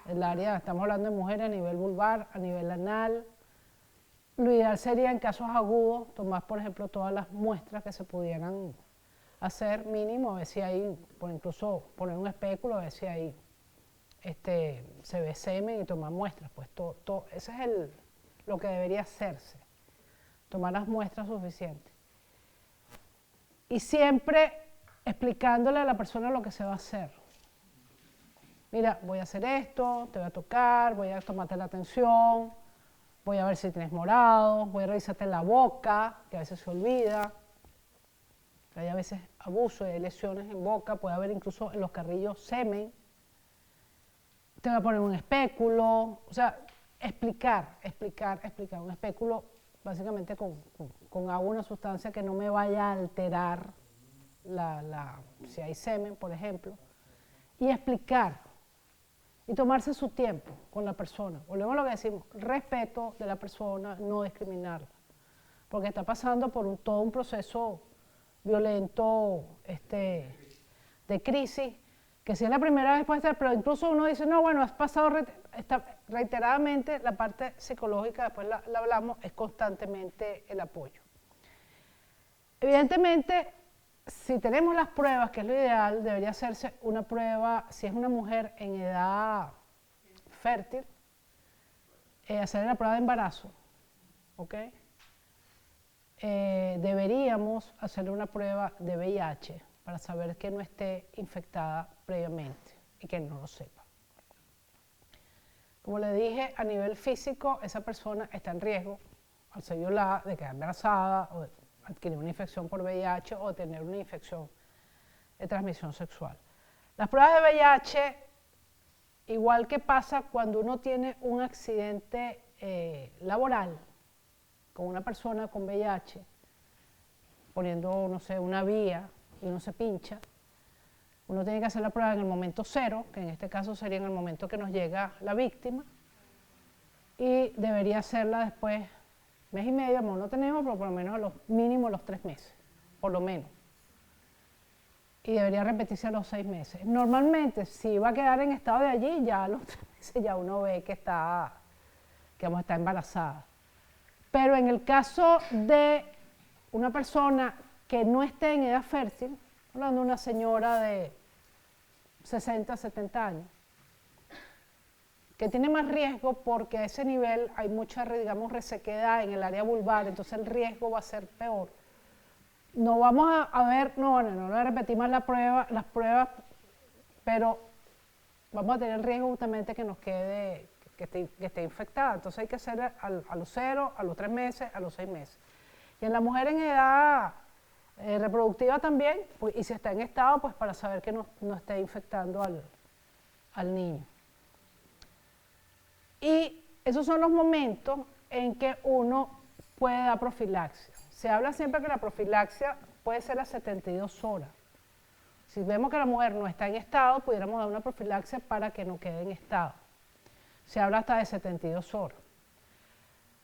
el área, estamos hablando de mujeres, a nivel vulvar, a nivel anal. Lo ideal sería en casos agudos tomar, por ejemplo, todas las muestras que se pudieran hacer mínimo, a ver si hay, incluso poner un espéculo, a ver si hay, se ve semen y tomar muestras. Pues ese es lo que debería hacerse, tomar las muestras suficientes. Y siempre explicándole a la persona lo que se va a hacer. Mira, voy a hacer esto, te voy a tocar, voy a tomarte la atención, voy a ver si tienes morado, voy a revisarte la boca, que a veces se olvida, que hay a veces abuso y lesiones en boca, puede haber incluso en los carrillos semen. Te voy a poner un espéculo, o sea, explicar. Un espéculo básicamente con agua, una sustancia que no me vaya a alterar si hay semen, por ejemplo, y explicar. Y tomarse su tiempo con la persona. Volvemos a lo que decimos, respeto de la persona, no discriminarla. Porque está pasando por todo un proceso violento de crisis, que si es la primera vez puede estar, pero incluso uno dice, no, bueno, has pasado reiteradamente, la parte psicológica, después la hablamos, es constantemente el apoyo. Evidentemente, si tenemos las pruebas, que es lo ideal, debería hacerse una prueba, si es una mujer en edad fértil, hacer la prueba de embarazo, ¿ok? Deberíamos hacer una prueba de VIH para saber que no esté infectada previamente y que no lo sepa. Como le dije, a nivel físico, esa persona está en riesgo al ser violada, de quedar embarazada o de adquirir una infección por VIH o tener una infección de transmisión sexual. Las pruebas de VIH, igual que pasa cuando uno tiene un accidente laboral con una persona con VIH, poniendo, no sé, una vía y uno se pincha, uno tiene que hacer la prueba en el momento cero, que en este caso sería en el momento que nos llega la víctima, y debería hacerla después, mes y medio, no tenemos, pero por lo menos mínimo los 3 meses, por lo menos. Y debería repetirse a los 6 meses. Normalmente, si va a quedar en estado de allí, ya a los 3 meses ya uno ve que está embarazada. Pero en el caso de una persona que no esté en edad fértil, hablando de una señora de 60, 70 años, que tiene más riesgo porque a ese nivel hay mucha, digamos, resequedad en el área vulvar, entonces el riesgo va a ser peor. No vamos a ver, no voy a repetir más las pruebas, pero vamos a tener el riesgo justamente que nos quede, que esté infectada. Entonces hay que hacer a los 0, a los 3 meses, a los 6 meses. Y en la mujer en edad reproductiva también, pues, y si está en estado, pues para saber que no esté infectando al niño. Y esos son los momentos en que uno puede dar profilaxia. Se habla siempre que la profilaxia puede ser a 72 horas. Si vemos que la mujer no está en estado, pudiéramos dar una profilaxia para que no quede en estado. Se habla hasta de 72 horas.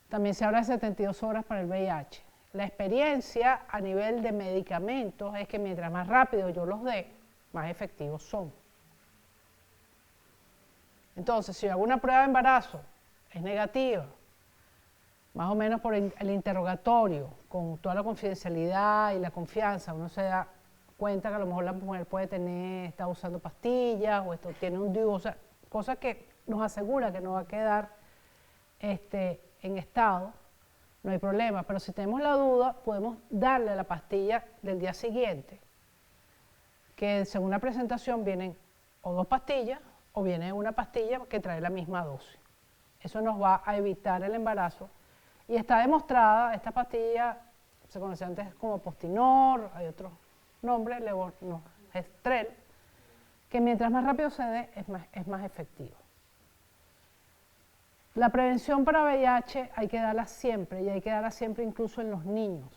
También se habla de 72 horas para el VIH. La experiencia a nivel de medicamentos es que mientras más rápido yo los dé, más efectivos son. Entonces, si hago una prueba de embarazo, es negativa, más o menos por el interrogatorio, con toda la confidencialidad y la confianza, uno se da cuenta que a lo mejor la mujer puede está usando pastillas o esto tiene un DIU, o sea, cosa que nos asegura que no va a quedar en estado, no hay problema. Pero si tenemos la duda, podemos darle la pastilla del día siguiente, que según la presentación vienen o 2 pastillas o viene una pastilla que trae la misma dosis. Eso nos va a evitar el embarazo y está demostrada, esta pastilla se conocía antes como Postinor, hay otro nombre, Estrel, que mientras más rápido se dé es más efectivo. La prevención para VIH hay que darla siempre y hay que darla siempre incluso en los niños.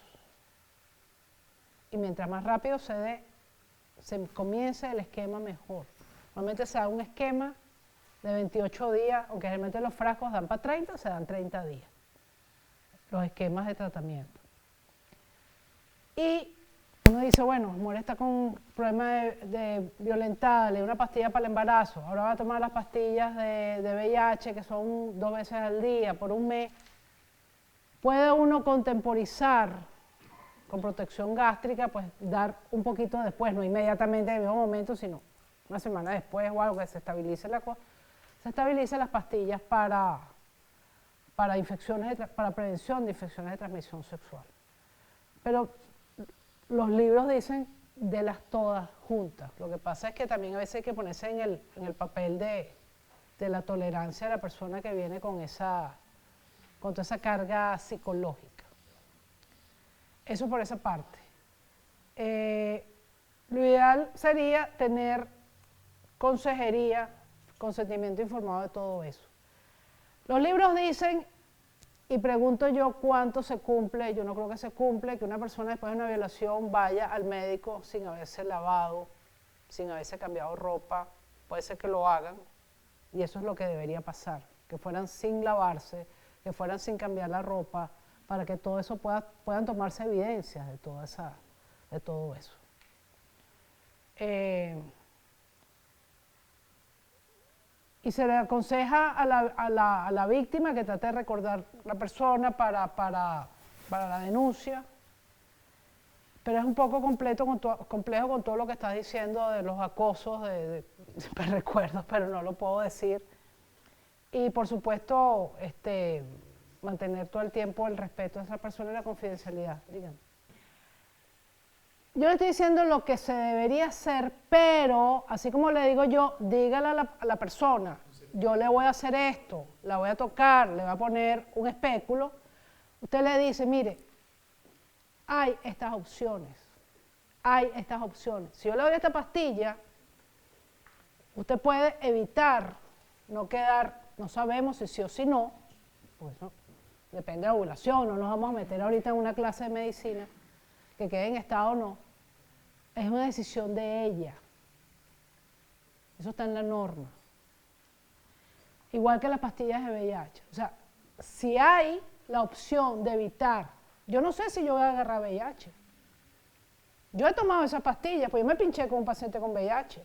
Y mientras más rápido se dé, se comience el esquema mejor. Normalmente se da un esquema de 28 días, aunque realmente los frascos dan para 30, se dan 30 días. Los esquemas de tratamiento. Y uno dice, bueno, la mujer está con un problema de violentada, le doy una pastilla para el embarazo, ahora va a tomar las pastillas de VIH, que son 2 veces al día, por un mes. Puede uno contemporizar con protección gástrica, pues dar un poquito después, no inmediatamente en el mismo momento, sino una semana después o algo que se estabilice la cosa. Se estabilicen las pastillas para prevención de infecciones de transmisión sexual. Pero los libros dicen de las todas juntas. Lo que pasa es que también a veces hay que ponerse en el papel de la tolerancia de la persona que viene con toda esa carga psicológica. Eso por esa parte. Lo ideal sería tener consejería, consentimiento informado de todo eso. Los libros dicen, y pregunto yo cuánto se cumple, yo no creo que se cumple, que una persona después de una violación vaya al médico sin haberse lavado, sin haberse cambiado ropa, puede ser que lo hagan, y eso es lo que debería pasar, que fueran sin lavarse, que fueran sin cambiar la ropa, para que todo eso puedan tomarse evidencias de todo eso. Y se le aconseja a la víctima que trate de recordar la persona para la denuncia, pero es un poco complejo con todo lo que estás diciendo de los acosos, me recuerdo, pero no lo puedo decir. Y por supuesto, mantener todo el tiempo el respeto a esa persona y la confidencialidad, dígame. Yo le estoy diciendo lo que se debería hacer, pero así como le digo yo, dígale a la persona, yo le voy a hacer esto, la voy a tocar, le voy a poner un espéculo. Usted le dice, mire, hay estas opciones. Si yo le doy esta pastilla, usted puede evitar no quedar, no sabemos si sí o si no, pues no, depende de la ovulación, no nos vamos a meter ahorita en una clase de medicina, que quede en estado o no, es una decisión de ella. Eso está en la norma. Igual que las pastillas de VIH. O sea, si hay la opción de evitar, yo no sé si yo voy a agarrar VIH. Yo he tomado esas pastillas, pues yo me pinché con un paciente con VIH.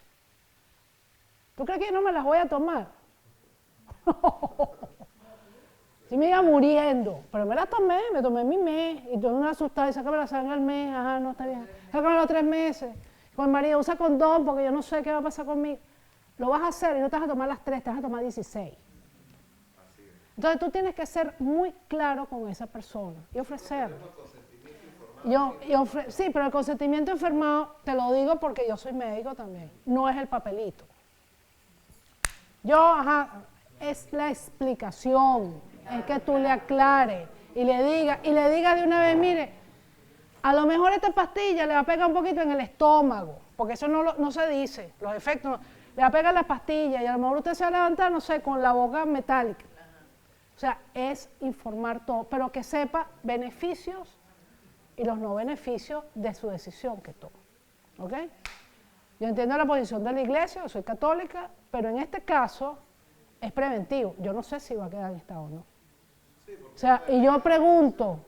¿Tú crees que yo no me las voy a tomar? Sí me iba muriendo, pero me tomé mi mes, y tuve una asustada, y sácame la sangre al mes, ajá, no está bien, sácame los 3 meses, con el marido, usa condón porque yo no sé qué va a pasar conmigo. Lo vas a hacer y no te vas a tomar las 3, te vas a tomar 16. Entonces tú tienes que ser muy claro con esa persona y ofrecerlo. Sí, pero el consentimiento informado, te lo digo porque yo soy médico también, no es el papelito. Es la explicación, es que tú le aclares y le digas de una vez, mire, a lo mejor esta pastilla le va a pegar un poquito en el estómago, porque eso no se dice, los efectos, le va a pegar la pastilla y a lo mejor usted se va a levantar, no sé, con la boca metálica. O sea, es informar todo, pero que sepa beneficios y los no beneficios de su decisión que toma. ¿Ok? Yo entiendo la posición de la iglesia, yo soy católica, pero en este caso es preventivo. Yo no sé si va a quedar en estado o no. O sea, y yo pregunto,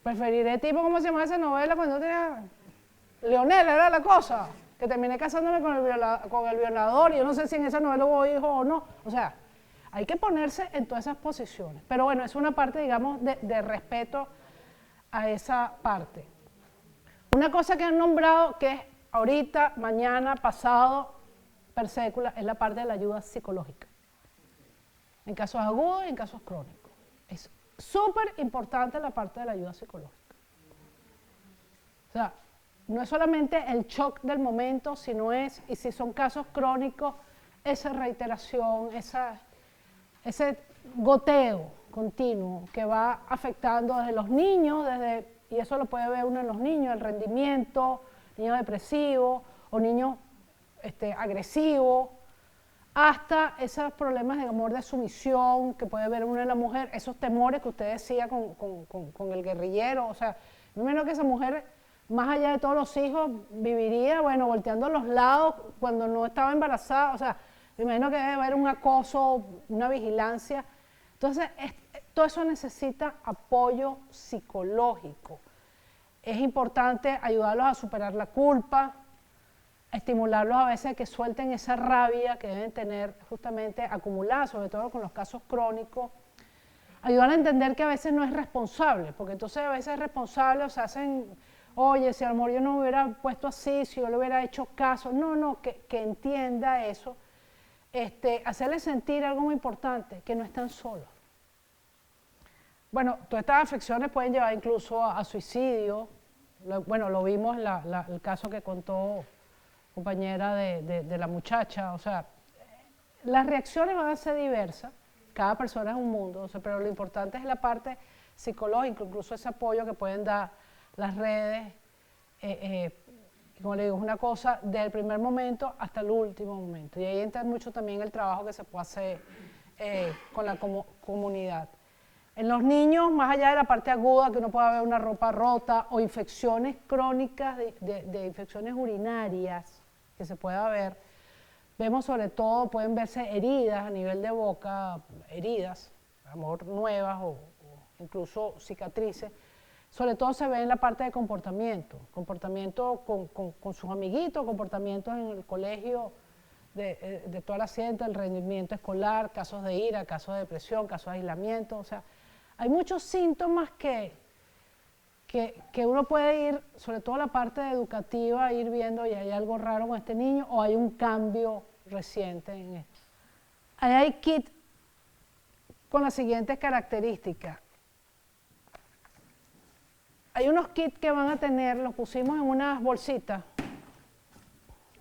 preferiré tipo, ¿cómo se llama esa novela cuando tenía Leonel era la cosa, que terminé casándome con el violador y yo no sé si en esa novela hubo hijos o no. O sea, hay que ponerse en todas esas posiciones. Pero bueno, es una parte, digamos, de respeto a esa parte. Una cosa que han nombrado que es ahorita, mañana, pasado, per sécula, es la parte de la ayuda psicológica. En casos agudos y en casos crónicos. Es súper importante la parte de la ayuda psicológica. O sea, no es solamente el shock del momento, sino es, y si son casos crónicos, esa reiteración, ese goteo continuo que va afectando desde los niños, y eso lo puede ver uno en los niños, el rendimiento, niños depresivos o niños agresivos, hasta esos problemas de amor de sumisión que puede ver uno en la mujer, esos temores que usted decía con el guerrillero. O sea, me imagino que esa mujer, más allá de todos los hijos, viviría, bueno, volteando a los lados cuando no estaba embarazada. O sea, me imagino que debe haber un acoso, una vigilancia. Entonces, todo eso necesita apoyo psicológico. Es importante ayudarlos a superar la culpa, estimularlos a veces a que suelten esa rabia que deben tener justamente acumulada, sobre todo con los casos crónicos. Ayudar a entender que a veces no es responsable, porque entonces a veces es responsable, o sea, hacen, oye, si a lo mejor yo no me hubiera puesto así, si yo le hubiera hecho caso. No, que entienda eso. Hacerles sentir algo muy importante, que no están solos. Bueno, todas estas afecciones pueden llevar incluso a suicidio. Bueno, lo vimos en el caso que contó compañera de la muchacha. O sea, las reacciones van a ser diversas, cada persona es un mundo, o sea, pero lo importante es la parte psicológica, incluso ese apoyo que pueden dar las redes, como le digo, es una cosa del primer momento hasta el último momento. Y ahí entra mucho también el trabajo que se puede hacer con la comunidad. En los niños, más allá de la parte aguda, que uno pueda ver una ropa rota o infecciones crónicas de infecciones urinarias que se pueda ver, vemos sobre todo, pueden verse heridas a nivel de boca, heridas, a lo mejor nuevas o incluso cicatrices. Sobre todo se ve en la parte de comportamiento con sus amiguitos, comportamientos en el colegio de toda la gente, el rendimiento escolar, casos de ira, casos de depresión, casos de aislamiento. O sea, hay muchos síntomas que uno puede ir, sobre todo la parte educativa, ir viendo y hay algo raro con este niño o hay un cambio reciente en esto. Ahí hay kit con las siguientes características. Hay unos kits que van a tener, los pusimos en unas bolsitas,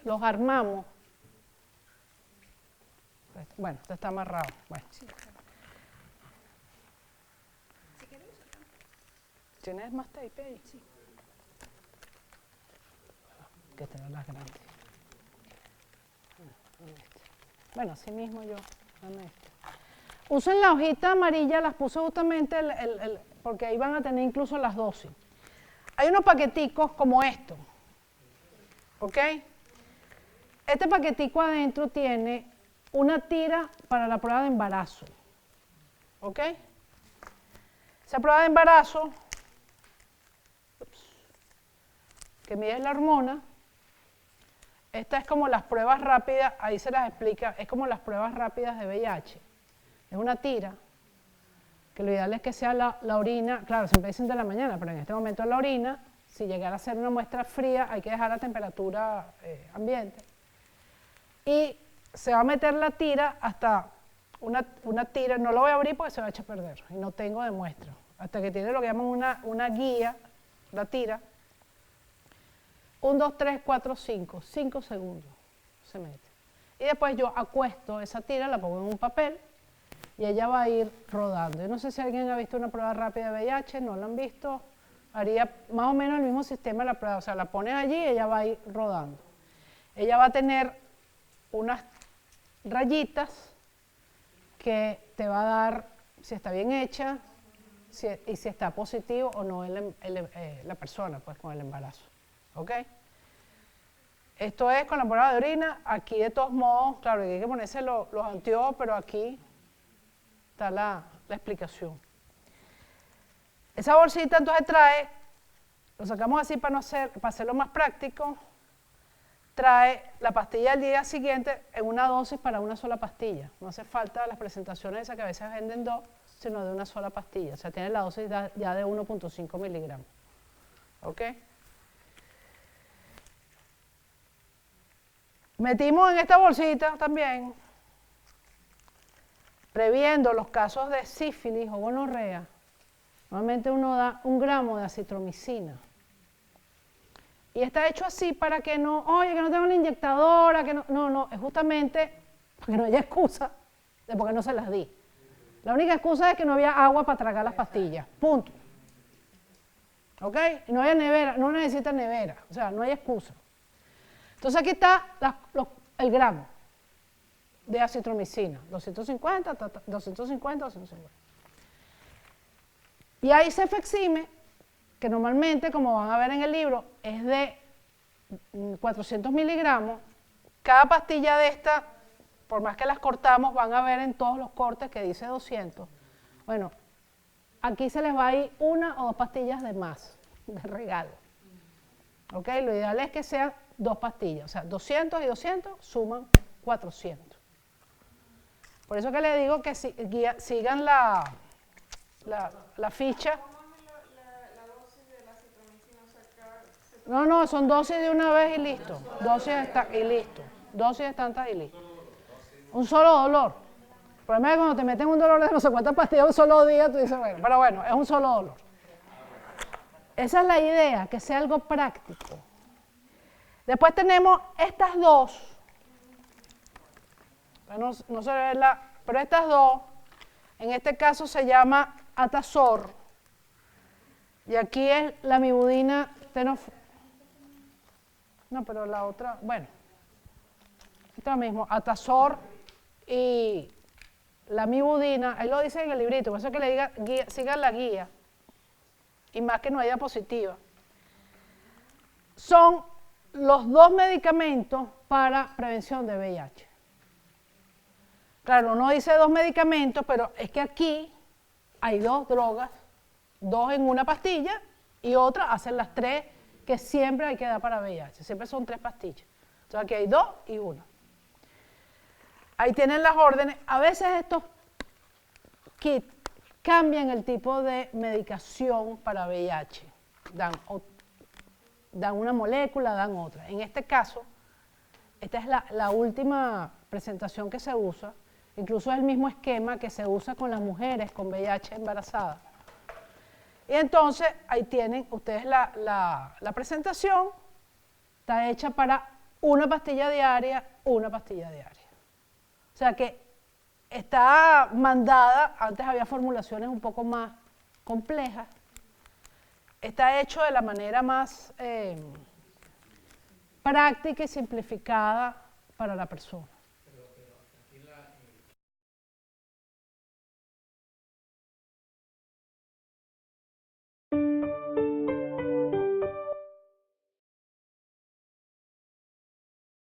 los armamos. Bueno, esto está amarrado. Bueno. ¿Tienes más tape ahí? Sí. Que tener las grandes. Bueno, así mismo yo. Usen la hojita amarilla, las puse justamente porque ahí van a tener incluso las dosis. Hay unos paqueticos como estos, ¿ok? Este paquetico adentro tiene una tira para la prueba de embarazo, ¿ok? Esa prueba de embarazo, que mide la hormona, esta es como las pruebas rápidas, ahí se las explica, es como las pruebas rápidas de VIH. Es una tira, que lo ideal es que sea la orina, claro, siempre dicen de la mañana, pero en este momento es la orina. Si llegara a ser una muestra fría, hay que dejar a temperatura ambiente. Y se va a meter la tira hasta una tira, no lo voy a abrir porque se va a echar a perder, y no tengo de muestra. Hasta que tiene lo que llaman una guía, la tira. 1, 2, 3, 4, 5 segundos se mete. Y después yo acuesto esa tira, la pongo en un papel, y ella va a ir rodando. Yo no sé si alguien ha visto una prueba rápida de VIH, no la han visto, haría más o menos el mismo sistema de la prueba, o sea, la pones allí y ella va a ir rodando. Ella va a tener unas rayitas que te va a dar si está bien hecha y si está positivo o no la persona, pues, con el embarazo. ¿Ok? Esto es con la prueba de orina. Aquí, de todos modos, claro, hay que ponerse los anteojos, pero aquí está la explicación. Esa bolsita entonces trae lo sacamos así para hacerlo más práctico, trae la pastilla al día siguiente en una dosis para una sola pastilla. No hace falta las presentaciones esas que a veces venden dos, sino de una sola pastilla. O sea, tiene la dosis ya de 1.5 miligramos. ¿Ok? Metimos en esta bolsita también, previendo los casos de sífilis o gonorrea, normalmente uno da 1 gramo de acitromicina. Y está hecho así para que no, oye, que no tengo la inyectadora, que no, no, es justamente para que no haya excusa de por qué no se las di. La única excusa es que no había agua para tragar las pastillas, punto. ¿Ok? Y no había nevera, no necesita nevera, o sea, no hay excusa. Entonces aquí está el gramo de acitromicina, 250, 250. Y hay cefexime, que normalmente, como van a ver en el libro, es de 400 miligramos. Cada pastilla de esta, por más que las cortamos, van a ver en todos los cortes que dice 200. Bueno, aquí se les va a ir 1 o 2 pastillas de más, de regalo. ¿Ok? Lo ideal es que sean 2 pastillas, o sea, 200 y 200 suman 400. Por eso que les digo que sigan la ficha. No, son dosis de una vez y listo. Dosis tantas y listo. Un solo dolor. El problema es que cuando te meten un dolor de no sé cuántas pastillas un solo día, tú dices, bueno, pero bueno, es un solo dolor. Esa es la idea, que sea algo práctico. Después tenemos estas dos. No se ve pero estas dos, en este caso se llama Atazor. Y aquí es la mibudina No, pero la otra, bueno, esto mismo, Atazor y la mibudina, ahí lo dice en el librito, por eso es que le diga, sigan la guía, y más que no hay diapositiva. Son los 2 medicamentos para prevención de VIH. Claro, no dice 2 medicamentos, pero es que aquí hay 2 drogas, 2 en una pastilla y otra hacen las 3 que siempre hay que dar para VIH. Siempre son 3 pastillas. Entonces aquí hay 2 y 1. Ahí tienen las órdenes. A veces estos kits cambian el tipo de medicación para VIH. Dan una molécula, dan otra. En este caso, esta es la última presentación que se usa. Incluso es el mismo esquema que se usa con las mujeres con VIH embarazadas. Y entonces ahí tienen ustedes la presentación. Está hecha para una pastilla diaria. O sea que está mandada, antes había formulaciones un poco más complejas. Está hecho de la manera más práctica y simplificada para la persona.